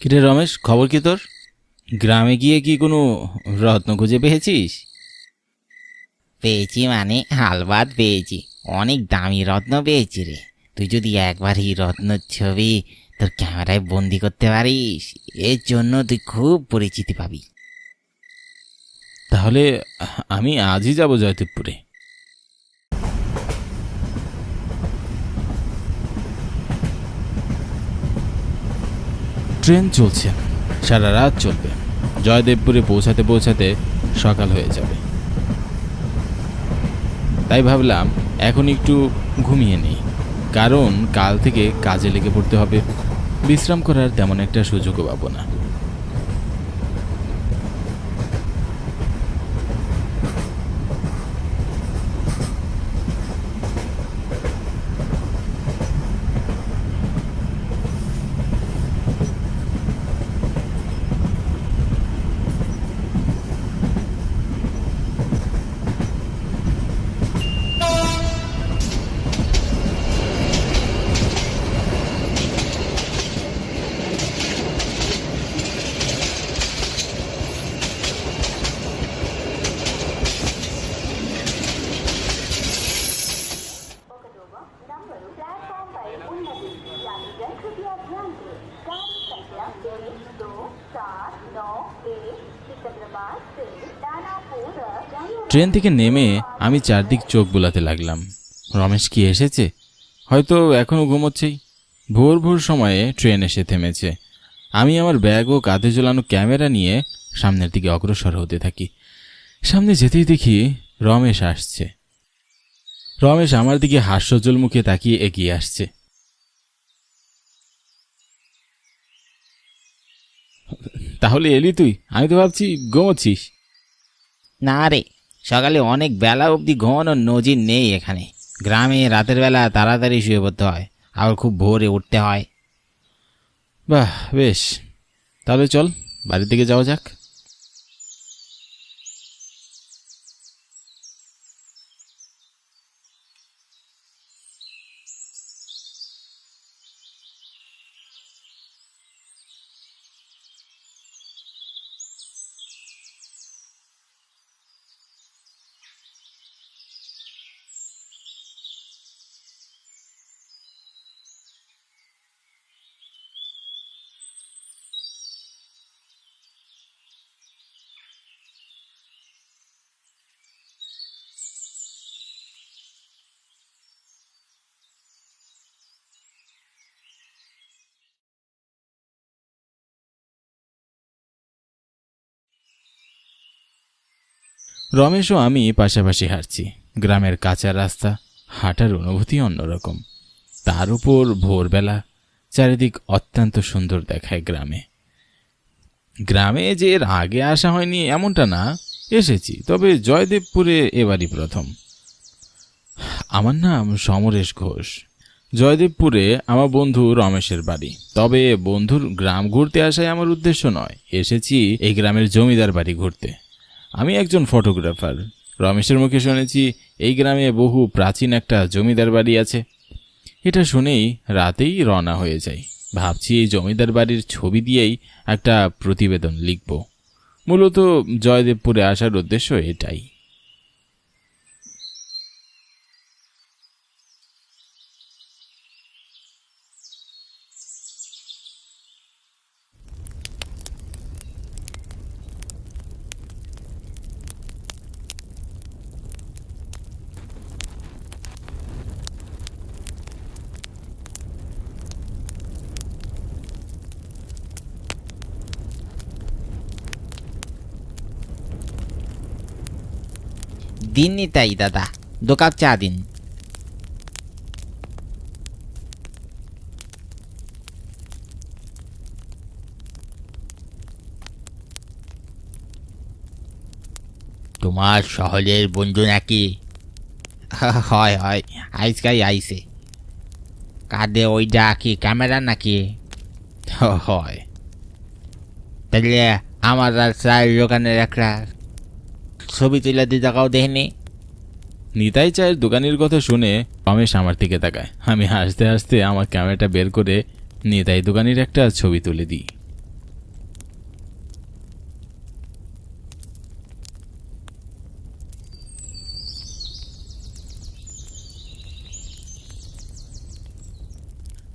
কিরে রমেশ, খবর কি তোর? গ্রামে গিয়ে কি কোনো রত্ন খুঁজে পেয়েছিস? পেয়েছি মানে হালবাদ পেয়েছি। অনেক দামি রত্ন পেয়েছি রে। তুই যদি একবার এই রত্নর ছবি তোর ক্যামেরায় বন্দি করতে পারিস, এর জন্য তুই খুব পরিচিতি পাবি। তাহলে আমি আজই যাব জয়দেবপুরে। ট্রেন চলছে, সারা রাত চলবে। জয়দেবপুরে পৌঁছাতে পৌঁছাতে সকাল হয়ে যাবে। তাই ভাবলাম এখন একটু ঘুমিয়ে নিই, কারণ কাল থেকে কাজে লেগে পড়তে হবে। বিশ্রাম করার তেমন একটা সুযোগও পাবো না। ট্রেন থেকে নেমে আমি চারদিক চোখ বুলাতে লাগলাম। রমেশ কি এসেছে? হয়তো এখনো ঘুমোচ্ছেই। ভোর ভোর সময়ে ট্রেন এসে থেমেছে। আমি আমার ব্যাগ ও কাঁধে ঝোলানো ক্যামেরা নিয়ে সামনের দিকে অগ্রসর হতে থাকি। সামনে যেতেই দেখি রমেশ আসছে। রমেশ আমার দিকে হাস্যজ্জ্বল মুখে তাকিয়ে এগিয়ে আসছে। তাহলে এলি তুই? আমি তো ভাবছি ঘুমোচ্ছিস। না রে, সকালে অনেক বেলা অবধি ঘুমানোর নজির নেই এখানে। গ্রামে রাতের বেলা তাড়াতাড়ি শুয়ে পড়তে হয়, আবার খুব ভোরে উঠতে হয়। বাহ, বেশ, তাহলে চল বাড়ির দিকে যাওয়া যাক। রমেশ ও আমি পাশাপাশি হাঁটছি। গ্রামের কাঁচা রাস্তা, হাঁটার অনুভূতি অন্যরকম। তার উপর ভোরবেলা, চারিদিক অত্যন্ত সুন্দর দেখায়। গ্রামে যে এর আগে আসা হয়নি এমনটা না, এসেছি, তবে জয়দেবপুরে এবারই প্রথম। আমার নাম সমরেশ ঘোষ। জয়দেবপুরে আমার বন্ধু রমেশের বাড়ি। তবে বন্ধুর গ্রাম ঘুরতে আসাই আমার উদ্দেশ্য নয়, এসেছি এই গ্রামের জমিদার বাড়ি ঘুরতে। আমি একজন ফটোগ্রাফার। রমেশের মুখে শুনেছি এই গ্রামে বহু প্রাচীন একটা জমিদার বাড়ি আছে। এটা শুনেই রাতেই রওনা হয়ে যাই। ভাবছি এই জমিদার বাড়ির ছবি দিয়েই একটা প্রতিবেদন লিখব। মূলত জয়দেবপুরে আসার উদ্দেশ্য এটাই। দিন নিতাই দাদা, 2 কাপ চা দিন। তোমার সহজের বন্ধু নাকি? হয় হয়, আজকাই আইসে। কাঁধে ওইটা কি ক্যামেরা নাকি? হয়। তাহলে আমার আর চায়ের দোকানের একটা ছবি তুলে দিতে কাউ দেখেনি? নিতাই চায়ের দোকানের কথা শুনে রমেশ আমার দিকে তাকায়। আমি হাসতে হাসতে আমার ক্যামেরাটা বের করে নিতাই দোকানের একটা ছবি তুলে দিই।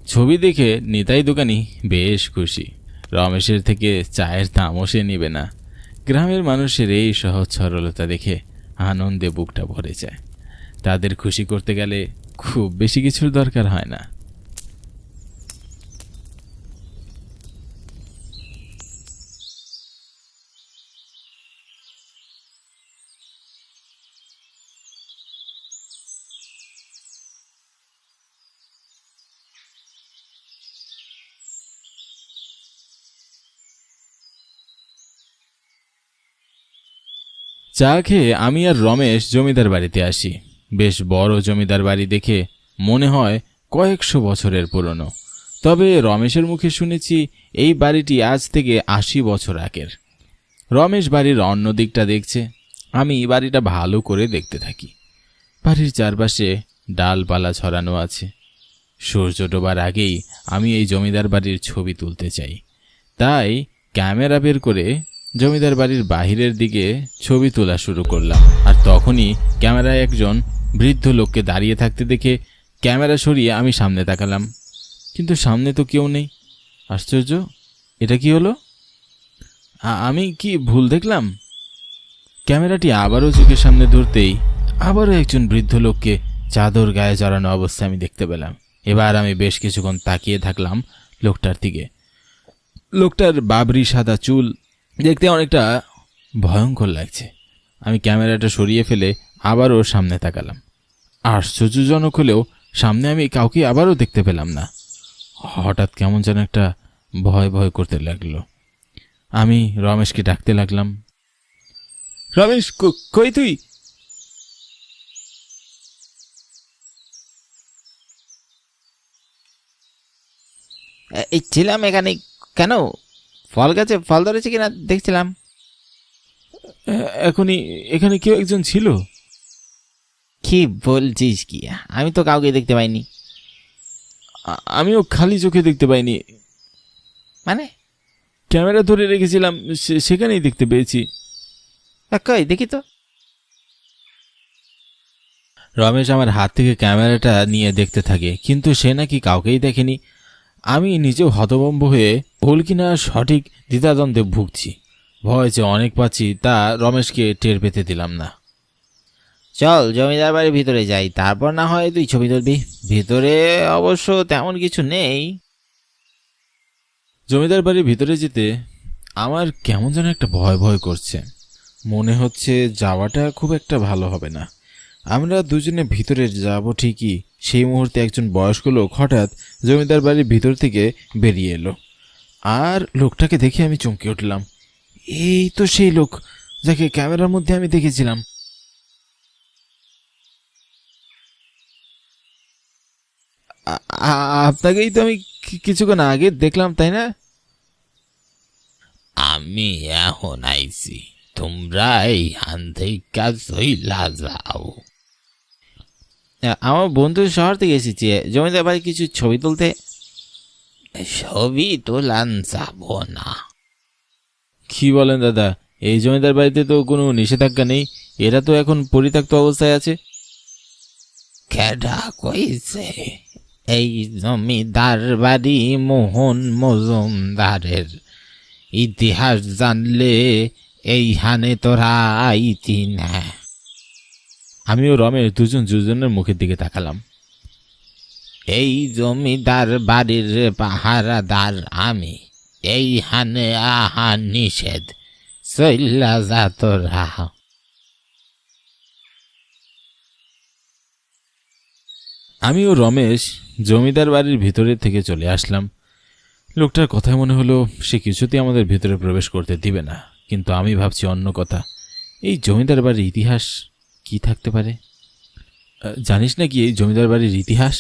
ছবি দেখে নিতাই দোকানি বেশ খুশি। রমেশের থেকে চায়ের দামও সে নিবে না। গ্রামের মানুষের এই সহজ সরলতা দেখে আনন্দে বুকটা ভরে যায়। তাদের খুশি করতে গেলে খুব বেশি কিছুর দরকার হয় না। চা খেয়ে আমি আর রমেশ জমিদার বাড়িতে আসি। বেশ বড় জমিদার বাড়ি দেখে মনে হয় কয়েকশো বছরের পুরনো। তবে রমেশের মুখে শুনেছি এই বাড়িটি আজ থেকে ৮০ বছর আগের। রমেশ বাড়ির অন্য দিকটা দেখছে, আমি বাড়িটা ভালো করে দেখতে থাকি। বাড়ির চারপাশে ডালপালা ছড়ানো আছে। সূর্য ডোবার আগেই আমি এই জমিদার বাড়ির ছবি তুলতে চাই, তাই ক্যামেরা বের করে জমিদার বাড়ির বাহিরের দিকে ছবি তোলা শুরু করলাম। আর তখনই ক্যামেরায় একজন বৃদ্ধ লোককে দাঁড়িয়ে থাকতে দেখে ক্যামেরা সরিয়ে আমি সামনে তাকালাম, কিন্তু সামনে তো কেউ নেই। আশ্চর্য, এটা কি হলো? আমি কি ভুল দেখলাম? ক্যামেরাটি আবারও চোখের সামনে ধরতেই আবারও একজন বৃদ্ধ লোককে চাদর গায়ে জড়ানো অবস্থায় আমি দেখতে পেলাম। এবার আমি বেশ কিছুক্ষণ তাকিয়ে থাকলাম লোকটার দিকে। লোকটার বাবরি সাদা চুল দেখতে অনেকটা ভয়ঙ্কর লাগছে। আমি ক্যামেরাটা সরিয়ে ফেলে আবারও সামনে তাকালাম। আশ্চর্যজনক হলেও সামনে আমি কাউকে আবারও দেখতে পেলাম না। হঠাৎ কেমন যেন একটা ভয় ভয় করতে লাগলো। আমি রমেশকে ডাকতে লাগলাম, রমেশ, কই তুই? এই ছিলাম এখানে। কেন, ফল গাছে ফল ধরেছে কিনা দেখছিলাম। এখনই এখানে কেউ একজন ছিল? কি বলছিস কি? আমি তো কাউকে দেখতে পাইনি। আমিও খালি চোখে দেখতে পাইনি। মানে? ক্যামেরা ধরে রেখেছিলাম, সেখানেই দেখতে পেয়েছি। কই দেখি তো। রমেশ আমার হাত থেকে ক্যামেরাটা নিয়ে দেখতে থাকে, কিন্তু সে নাকি কাউকেই দেখেনি। আমি নিজেও হতভম্ব হয়ে ভুল কিনা সঠিক দ্বিধাদ্বন্দ্বে ভুগছি। ভয় যে অনেক পাচ্ছি তা রমেশকে টের পেতে দিলাম না। চল জমিদার বাড়ির ভিতরে যাই, তারপর না হয় তুই ছবি তুলবি। ভিতরে অবশ্য তেমন কিছু নেই। জমিদার বাড়ির ভিতরে যেতে আমার কেমন যেন একটা ভয় ভয় করছে। মনে হচ্ছে যাওয়াটা খুব একটা ভালো হবে না। আমরা দুজনে ভিতরে যাব ঠিকই, সেই মুহূর্তে একজন বয়স্ক লোক হঠাৎ জমিদার বাড়ির ভিতর থেকে বেরিয়ে এলো। আর লোকটাকে দেখে আমি চমকে উঠলাম। এই তো সেই লোক যাকে ক্যামেরার মধ্যে আমি দেখেছিলাম। আপনাকেই তো আমি কিছুক্ষণ আগে দেখলাম, তাই না? আমি এখন আইছি, তোমরা এইখান থেকে চইলা যাও। আমার বন্ধু শহর থেকে এসেছে, জমিদার বাড়ি কিছু ছবি তুলতে। ছবি তোলান যাব না। কি বলেন দাদা? এই জমিদার বাড়িতে তো কোনো নিষেধাজ্ঞা নেই, এরা তো এখন পরিত্যক্ত অবস্থায় আছে। কেডা কইছে? এই জমিদার বাড়ি মোহন মজুমদারের। ইতিহাস জানলে এইখানে তোরা আইতি না। আমিও রমেশ দুজনের মুখের দিকে তাকালাম। এই জমিদার বাড়ির পাহারাদার আমি, এইখানে আহা নিষেধ, চইলা যা তোরা। আমিও রমেশ জমিদার বাড়ির ভিতরে থেকে চলে আসলাম। লোকটার কথায় মনে হলো সে কিছুতেই আমাদের ভিতরে প্রবেশ করতে দিবে না, কিন্তু আমি ভাবছি অন্য কথা। এই জমিদার বাড়ির ইতিহাস কি থাকতে পারে? জানিস নাকি এই জমিদার বাড়ির ইতিহাস?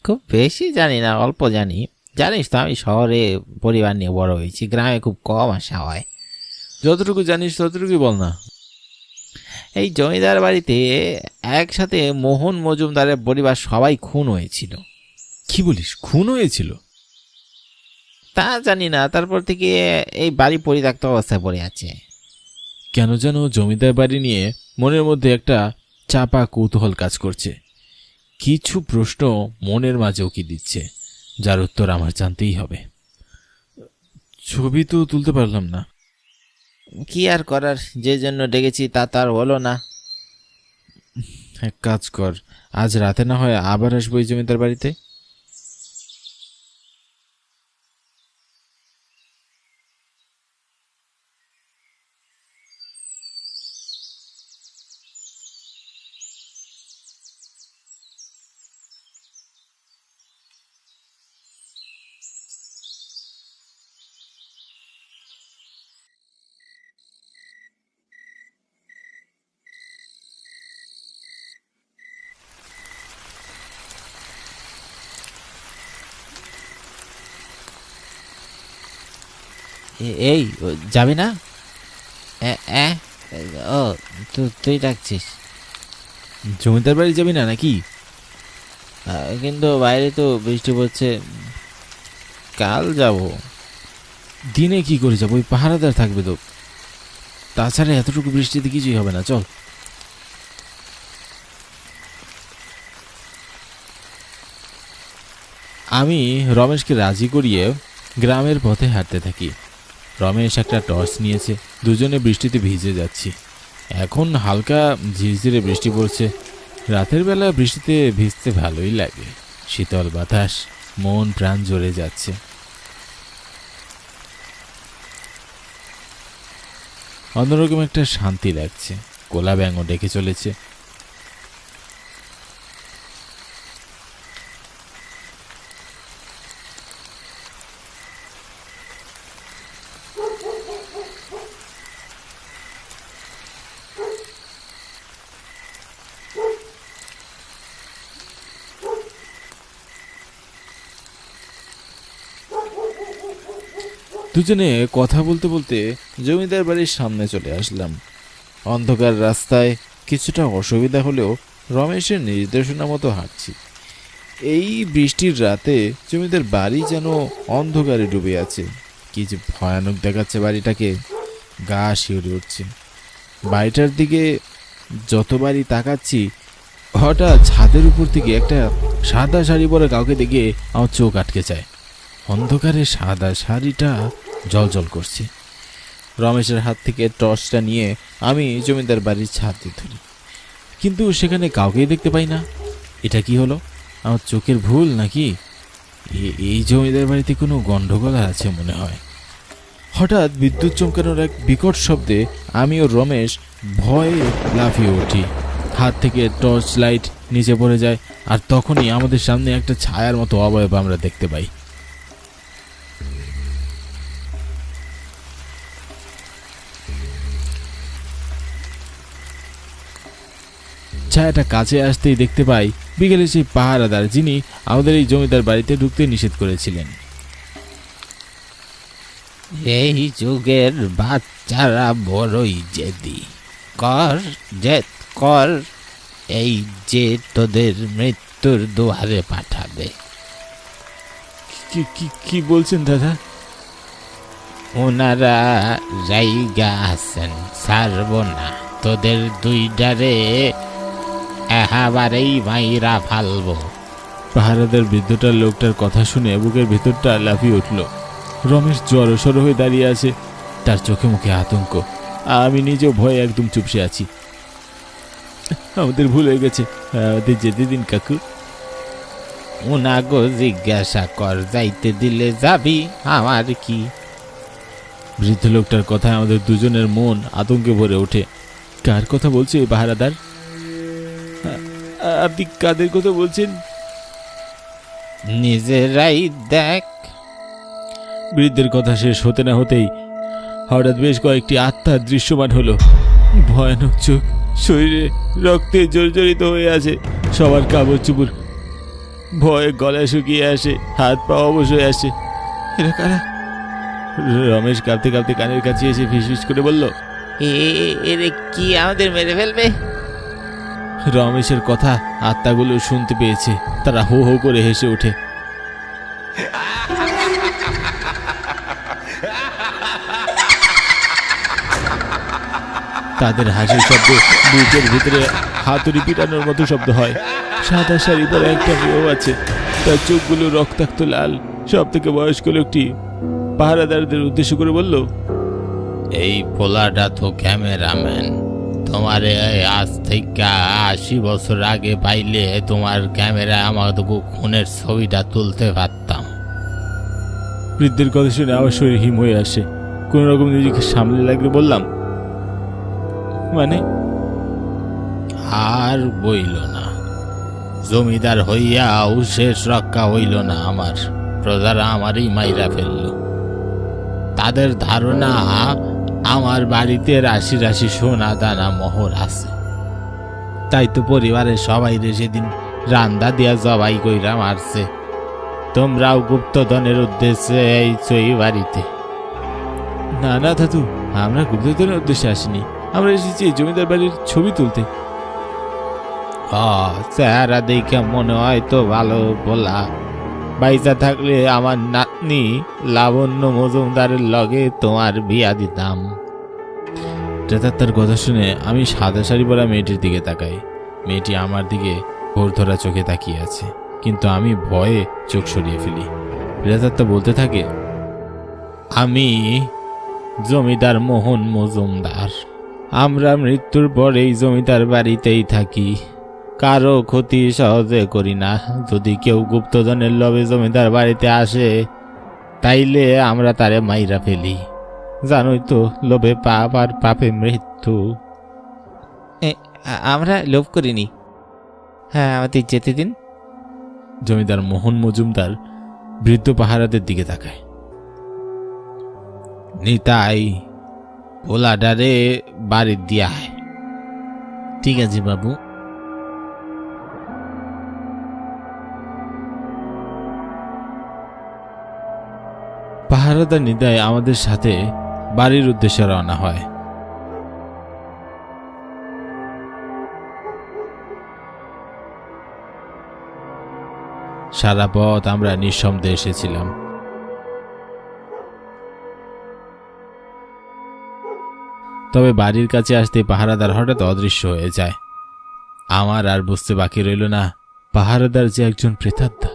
খুব বেশি জানি না, অল্প জানি। জানিস তো আমি শহরে পরিবার নিয়ে বড় হয়েছি, গ্রামে খুব কম আসা হয়। যতটুকু জানিস ততটুকুই বল না। এই জমিদার বাড়িতে একসাথে মোহন মজুমদারের পরিবার সবাই খুন হয়েছিল। কি বলিস, খুন হয়েছিল? তা জানি না, তারপর থেকে এই বাড়ি পরিত্যক্ত অবস্থায় পড়ে আছে। কেন যেন জমিদার বাড়ি নিয়ে মনের মধ্যে একটা চাপা কৌতূহল কাজ করছে। কিছু প্রশ্ন মনের মাঝে উকি দিচ্ছে। যার উত্তর আমার জানতেই হবে। ছবি তো তুলতে পারলাম না। কি আর করার, যে জন্য ডেকেছি তা তো আর হলো না। এক কাজ কর, আজ রাতে না হয় আবার আসবো এই জমিদার বাড়িতে। এই যাবি না? ও, তুই ডাকছিস? জমিদার বাড়ি যাবি না নাকি? কিন্তু বাইরে তো বৃষ্টি পড়ছে। কাল যাব। দিনে কি করে যাবো? ওই পাহারাদার থাকবে তো। তাছাড়া এতটুকু বৃষ্টিতে কিছুই হবে না, চল। আমি রমেশকে রাজি করিয়ে গ্রামের পথে হাঁটতে থাকি। রমেশ একটা টর্চ নিয়েছে, দুজনে বৃষ্টিতে ভিজে যাচ্ছি। এখন হালকা ঝিরঝিরে বৃষ্টি পড়ছে। রাতের বেলা বৃষ্টিতে ভিজতে ভালোই লাগে। শীতল বাতাস, মন প্রাণ জ্বলে যাচ্ছে। অন্যরকম একটা শান্তি লাগছে। কোলা ব্যাঙও ডেকে চলেছে। দুজনে কথা বলতে বলতে জমিদার বাড়ির সামনে চলে আসলাম। অন্ধকার রাস্তায় কিছুটা অসুবিধা হলেও রমেশের নির্দেশনা মতো হাঁটছি। এই বৃষ্টির রাতে জমিদার বাড়ি যেন অন্ধকারে ডুবে আছে। কি যে ভয়ানক দেখাচ্ছে বাড়িটাকে, গা শিউরে উঠছে। বাড়িটার দিকে যতবারই তাকাচ্ছি, হঠাৎ ছাদের উপর থেকে একটা সাদা শাড়ি পরে কাউকে দেখে আমার চোখ আটকে যায়। অন্ধকারে সাদা শাড়িটা জ্বলজ্বল করছে। রমেশের হাত থেকে টর্চটা নিয়ে আমি জমিদার বাড়ির ছাদে ধরি, কিন্তু সেখানে কাউকেই দেখতে পাই না। এটা কি হলো? আমার চোখের ভুল নাকি? এই জমিদার বাড়িতে কোনো গন্ডগোল আছে মনে হয়। হঠাৎ বিদ্যুৎ চমকানোর এক বিকট শব্দে আমি ও রমেশ ভয়ে লাফিয়ে উঠি। হাত থেকে টর্চ লাইট নিচে পড়ে যায়, আর তখনই আমাদের সামনে একটা ছায়ার মতো অবয়ব আমরা দেখতে পাই। ছায়াটা কাছে আসতেই দেখতে পাই বিকেলে সেই পাহারাদার, যিনি আমাদের এই জমিদার বাড়িতে ঢুকতে নিষেধ করেছিলেন। এই যুগের বাচ্চারা বড়ই জেদি। কর জেদ কর, এই যে তোদের মৃত্যুর দুয়ারে পাঠাবে। কি কি কি বলছেন দাদা? ওনারা রাইগা আছেন, ছাড়ব না তোদের দুইটারে, এবারেই মাইরা ফালবো। পাহারাদার বৃদ্ধটার লোকটার কথা শুনে বুকের ভিতরটা লাফিয়ে উঠল। রমেশ জড়সড় হয়ে দাঁড়িয়ে আছে, তার চোখে মুখে আতঙ্ক। আমি নিজেও ভয়ে একদম চুপসে আছি। আমাদের ভুল হয়ে গেছে, আমাদের যেতে দিন কাকু। উনাগো জিজ্ঞাসা কর, যাইতে দিলে যাবি, আমার কি। বৃদ্ধ লোকটার কথায় আমাদের দুজনের মন আতঙ্কে ভরে ওঠে। কার কথা বলছে এই পাহারাদার? আপনি কাদের কথা বলছেন? নিজেরাই দেখ। বৃদ্ধের কথা শেষ হতে না হতেই হঠাৎ বেশ কয়েকটি আত্মা দৃশ্যমান হলো। ভয়ানক চোখ, শরীরে রক্তে জর্জরিত হয়ে আছে, সবার কাপড় চুপুর, ভয়ে গলা শুকিয়ে আসে, হাত পা অবশ হয়ে আসে। এরা কারা? রমেশ কাঁপতে কাঁপতে কানের কাছে এসে ফিসফিস করে বলল, এরে কি আমাদের মেরে ফেলবে? রমেশের কথা আত্মাগুলো শুনতে পেয়েছে, তারা হো হো করে হেসে ওঠে। তাদের হাসির শব্দ বুকের ভিতরে হাতুড়ি পিটানোর মতো শব্দ হয়। সাদা শাড়ি পরে একটা মেয়েও আছে, তার চোখগুলো রক্তাক্ত লাল। সব থেকে বয়স্ক লোকটি পাহারাদারদের উদ্দেশ্য করে বলল, এই পোলাটা তো ক্যামেরাম্যান। তোমারে আজ থেকে 80 বছর আগে পাইলে তোমার ক্যামেরায় আমাকে খুনের ছবিটা তুলতে পারতাম। বৃদ্ধের কথা শুনে আমার শরীর হিম হয়ে আসে। কোন রকম নিজেকে সামলে লাগলে বললাম, মানে? আর বইল না, জমিদার হইয়াও শেষ রক্ষা হইল না আমার। প্রজারা আমারই মাইরা ফেলল। তাদের ধারণা আমার বাড়িতে রাশি রাশি সোনা দানা মোহর আছে। তাই তো পরিবারের সবাই সেদিন রান্দা দিয়া জবাই কইরা মারছে। তোমরাও গুপ্তধনের উদ্দেশ্যে এই বাড়িতে? না না দাদু, আমরা গুপ্তধনের উদ্দেশ্যে আসিনি। আমরা এসেছি জমিদার বাড়ির ছবি তুলতে। চেহারা দেখে মনে হয় তো ভালো বলা। বাইসা থাকলে আমার নাতনি লাবণ্য মজুমদারের লগে তোমার বিয়া দিতাম। প্রেতাত্মার কথা শুনে আমি সাদা শাড়ি পরা মেয়েটির দিকে তাকাই। মেয়েটি আমার দিকে ঘোর ধরা চোখে তাকিয়ে আছে, কিন্তু আমি ভয়ে চোখ সরিয়ে ফেলি। প্রেতাত্মা বলতে থাকে, আমি জমিদার মোহন মজুমদার। আমরা মৃত্যুর পরেই জমিদার বাড়িতেই থাকি। কারো ক্ষতি সহজে করি না। যদি কেউ গুপ্তধনের লোভে জমিদার বাড়িতে আসে, তাইলে আমরা তারে মাইরা ফেলি। জানোই তো, লোভে পাপ আর পাপে মৃত্যু। আমরা লোভ করিনি। হ্যাঁ, আমাদের যেতে দিন। জমিদার মোহন মজুমদার বৃদ্ধ পাহারাদের দিকে তাকায়। নিতাই, পোলাডারে বাড়ির দিয়া হয়। ঠিক আছে বাবু। পাহারাদার নিতাই আমাদের সাথে বাড়ির উদ্দেশ্যে রওনা হয়। সারা পথ আমরা নিঃশব্দে এসেছিলাম। তবে বাড়ির কাছে আসতে পাহারাদার হঠাৎ অদৃশ্য হয়ে যায়। আমার আর বুঝতে বাকি রইল না, পাহারাদার যে একজন প্রেতাত্মা।